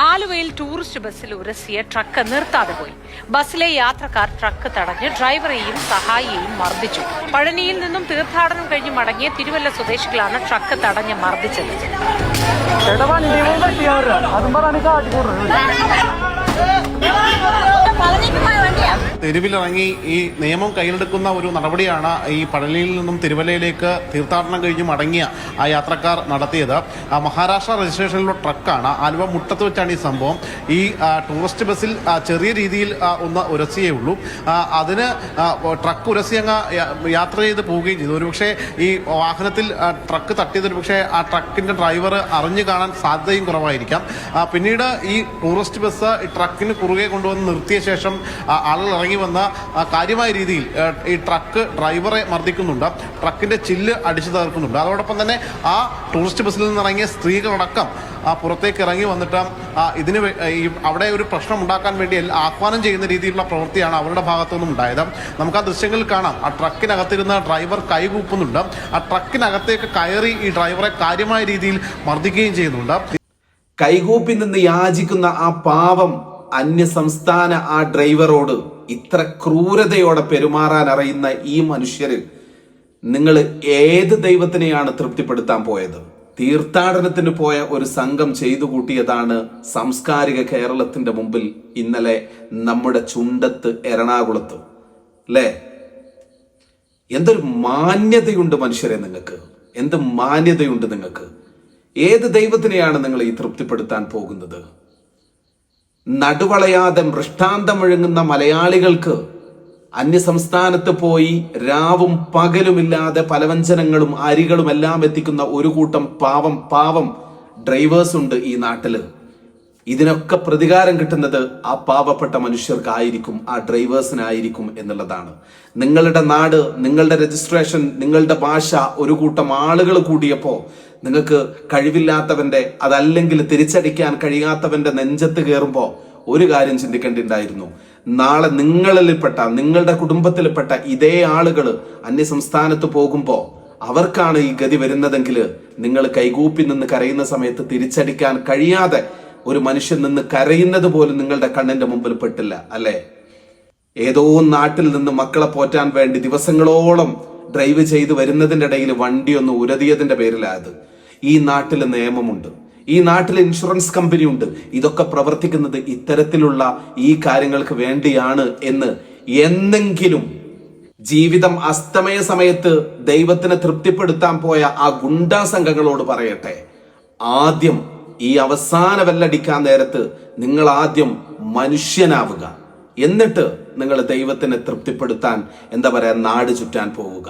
ആലുവയിൽ ടൂറിസ്റ്റ് ബസ്സിൽ ഉരസിയ ട്രക്ക് നിർത്താതെ പോയി. ബസ്സിലെ യാത്രക്കാർ ട്രക്ക് തടഞ്ഞ് ഡ്രൈവറെയും സഹായിയെയും മർദ്ദിച്ചു. പഴനിയിൽ നിന്നും തീർത്ഥാടനം കഴിഞ്ഞ് മടങ്ങിയ തിരുവല്ല സ്വദേശികളാണ് ട്രക്ക് തടഞ്ഞ് മർദ്ദിച്ചത്. തെരുവിലിറങ്ങി ഈ നിയമം കയ്യിലെടുക്കുന്ന ഒരു നടപടിയാണ് ഈ പഴനിയിൽ നിന്നും തിരുവല്ലയിലേക്ക് തീർത്ഥാടനം കഴിഞ്ഞ് മടങ്ങിയ ആ യാത്രക്കാർ നടത്തിയത്. മഹാരാഷ്ട്ര രജിസ്ട്രേഷനിലുള്ള ട്രക്കാണ്. ആലുവ മുട്ടത്ത് വെച്ചാണ് ഈ സംഭവം. ഈ ടൂറിസ്റ്റ് ബസ്സിൽ ചെറിയ രീതിയിൽ ഒന്ന് ഉരസിയേ ഉള്ളൂ. അതിന് ട്രക്ക് ഉരസി അങ്ങ് യാത്ര ചെയ്ത് പോവുകയും ചെയ്തു. ഒരുപക്ഷെ ഈ വാഹനത്തിൽ ട്രക്ക് തട്ടിയത് ഒരുപക്ഷെ ആ ട്രക്കിന്റെ ഡ്രൈവർ അറിഞ്ഞു കാണാൻ സാധ്യതയും കുറവായിരിക്കാം. പിന്നീട് ഈ ടൂറിസ്റ്റ് ബസ് ഈ ട്രക്കിന് കുറുകെ കൊണ്ടുവന്ന് നിർത്തിയ ശേഷം ആളുകൾ ഇറങ്ങി വന്ന കാര്യമായ രീതിയിൽ ഈ ട്രക്ക് ഡ്രൈവറെ മർദ്ദിക്കുന്നുണ്ട്. ട്രക്കിന്റെ ചില്ല് അടിച്ചു തകർക്കുന്നുണ്ട്. അതോടൊപ്പം തന്നെ ആ ടൂറിസ്റ്റ് ബസ്സിൽ നിന്നിറങ്ങിയ സ്ത്രീകളടക്കം പുറത്തേക്ക് ഇറങ്ങി വന്നിട്ട് ഇതിന് അവിടെ ഒരു പ്രശ്നം ഉണ്ടാക്കാൻ വേണ്ടി ആഹ്വാനം ചെയ്യുന്ന രീതിയിലുള്ള പ്രവൃത്തിയാണ് അവരുടെ ഭാഗത്തുനിന്നും ഉണ്ടായത്. നമുക്ക് ആ ദൃശ്യങ്ങളിൽ കാണാം. ആ ട്രക്കിനകത്തിരുന്ന ഡ്രൈവർ കൈകൂപ്പുന്നുണ്ട്. ആ ട്രക്കിനകത്തേക്ക് കയറി ഈ ഡ്രൈവറെ കാര്യമായ രീതിയിൽ മർദ്ദിക്കുകയും ചെയ്യുന്നുണ്ട്. കൈകൂപ്പി നിന്ന് യാചിക്കുന്ന ആ പാവം അന്യ സംസ്ഥാന ആ ഡ്രൈവറോട് ഇത്ര ക്രൂരതയോടെ പെരുമാറാൻ അറിയുന്ന ഈ മനുഷ്യര് നിങ്ങൾ ഏത് ദൈവത്തിനെയാണ് തൃപ്തിപ്പെടുത്താൻ പോയത്? തീർത്ഥാടനത്തിന് പോയ ഒരു സംഘം ചെയ്തു കൂട്ടിയതാണ് സാംസ്കാരിക കേരളത്തിന്റെ മുമ്പിൽ ഇന്നലെ നമ്മുടെ ചുണ്ടത്ത് എറണാകുളത്ത്. അല്ലേ? എന്തൊരു മാന്യതയുണ്ട് മനുഷ്യരെ നിങ്ങൾക്ക്, എന്ത് മാന്യതയുണ്ട് നിങ്ങൾക്ക്. ഏത് ദൈവത്തിനെയാണ് നിങ്ങൾ ഈ തൃപ്തിപ്പെടുത്താൻ പോകുന്നത്? നടുവളയാതെ മൃഷ്ടാന്തം മുഴങ്ങുന്ന മലയാളികൾക്ക് അന്യസംസ്ഥാനത്ത് പോയി രാവും പകലുമില്ലാതെ പലവ്യഞ്ജനങ്ങളും അരികളും എല്ലാം എത്തിക്കുന്ന ഒരു കൂട്ടം പാവം ഡ്രൈവേഴ്സ് ഉണ്ട് ഈ നാട്ടില്. ഇതിനൊക്കെ പ്രതികാരം കിട്ടുന്നത് ആ പാവപ്പെട്ട മനുഷ്യർക്കായിരിക്കും, ആ ഡ്രൈവേഴ്സിനായിരിക്കും എന്നുള്ളതാണ്. നിങ്ങളുടെ നാട്, നിങ്ങളുടെ രജിസ്ട്രേഷൻ, നിങ്ങളുടെ ഭാഷ ഒരു കൂട്ടം ആളുകൾ കൂടിയപ്പോ നിങ്ങൾക്ക് കഴിവില്ലാത്തവന്റെ, അതല്ലെങ്കിൽ തിരിച്ചടിക്കാൻ കഴിയാത്തവന്റെ നെഞ്ചത്ത് കയറുമ്പോ ഒരു കാര്യം ചിന്തിക്കേണ്ടിണ്ടായിരുന്നു. നാളെ നിങ്ങളിൽപ്പെട്ട, നിങ്ങളുടെ കുടുംബത്തിൽപ്പെട്ട ഇതേ ആളുകൾ അന്യസംസ്ഥാനത്ത് പോകുമ്പോ അവർക്കാണ് ഈ ഗതി വരുന്നതെങ്കിൽ നിങ്ങൾ കൈകൂപ്പി നിന്ന് കരയുന്ന സമയത്ത് തിരിച്ചടിക്കാൻ കഴിയാതെ ഒരു മനുഷ്യൻ നിന്ന് കരയുന്നത് പോലും നിങ്ങളുടെ കണ്ണിന്റെ മുമ്പിൽ പെട്ടില്ല അല്ലേ? ഏതോ നാട്ടിൽ നിന്ന് മക്കളെ പോറ്റാൻ വേണ്ടി ദിവസങ്ങളോളം ഡ്രൈവ് ചെയ്ത് വരുന്നതിന്റെ ഇടയിൽ വണ്ടി ഒന്ന് ഉരതിയതിന്റെ പേരിലായത്. ഈ നാട്ടിൽ നിയമമുണ്ട്, ഈ നാട്ടിൽ ഇൻഷുറൻസ് കമ്പനി ഉണ്ട്. ഇതൊക്കെ പ്രവർത്തിക്കുന്നത് ഇത്തരത്തിലുള്ള ഈ കാര്യങ്ങൾക്ക് വേണ്ടിയാണ് എന്ന് എന്നെങ്കിലും ജീവിതം അസ്തമയ സമയത്ത് ദൈവത്തിനെ തൃപ്തിപ്പെടുത്താൻ പോയ ആ ഗുണ്ടാ സംഘങ്ങളോട് പറയട്ടെ, ആദ്യം ഈ അവസാന വെല്ലടിക്കാൻ നേരത്ത് നിങ്ങൾ ആദ്യം മനുഷ്യനാവുക. എന്നിട്ട് നിങ്ങൾ ദൈവത്തിനെ തൃപ്തിപ്പെടുത്താൻ നാട് ചുറ്റാൻ പോവുക.